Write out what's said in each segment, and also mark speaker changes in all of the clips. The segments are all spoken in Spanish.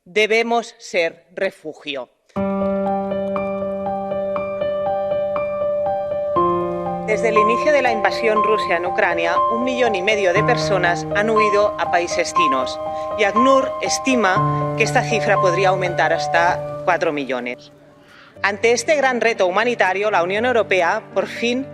Speaker 1: Debemos ser refugio. Desde el inicio de la invasión rusa en Ucrania, 1,5 millones de personas han huido a países vecinos y ACNUR estima que esta cifra podría aumentar hasta 4 millones. Ante este gran reto humanitario, la Unión Europea, por fin,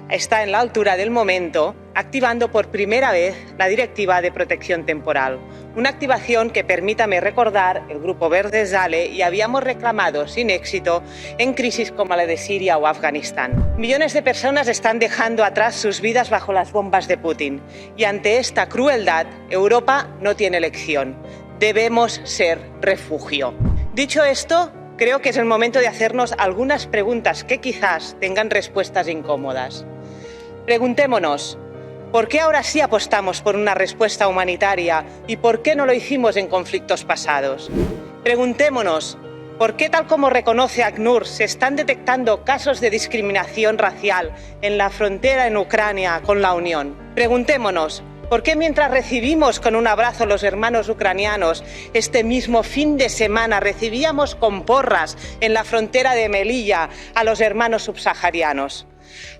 Speaker 1: está en la altura del momento, activando por primera vez la Directiva de Protección Temporal. Una activación que, permítame recordar, el Grupo Verde sale y habíamos reclamado sin éxito en crisis como la de Siria o Afganistán. Millones de personas están dejando atrás sus vidas bajo las bombas de Putin. Y ante esta crueldad, Europa no tiene elección. Debemos ser refugio. Dicho esto, creo que es el momento de hacernos algunas preguntas que quizás tengan respuestas incómodas. Preguntémonos, ¿por qué ahora sí apostamos por una respuesta humanitaria y por qué no lo hicimos en conflictos pasados? Preguntémonos, ¿por qué, tal como reconoce ACNUR, se están detectando casos de discriminación racial en la frontera en Ucrania con la Unión? Preguntémonos, ¿por qué mientras recibimos con un abrazo a los hermanos ucranianos, este mismo fin de semana recibíamos con porras en la frontera de Melilla a los hermanos subsaharianos?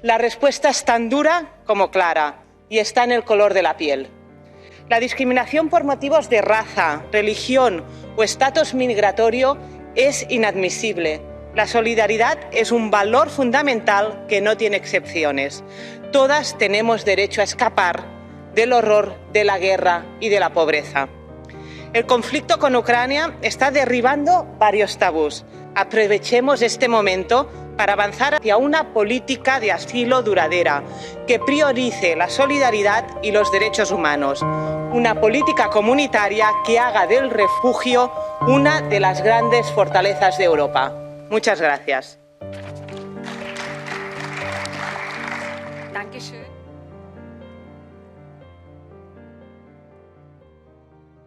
Speaker 1: La respuesta es tan dura como clara y está en el color de la piel. La discriminación por motivos de raza, religión o estatus migratorio es inadmisible. La solidaridad es un valor fundamental que no tiene excepciones. Todas tenemos derecho a escapar del horror de la guerra y de la pobreza. El conflicto con Ucrania está derribando varios tabús. Aprovechemos este momento para avanzar hacia una política de asilo duradera que priorice la solidaridad y los derechos humanos. Una política comunitaria que haga del refugio una de las grandes fortalezas de Europa. Muchas gracias.
Speaker 2: Dankeschön.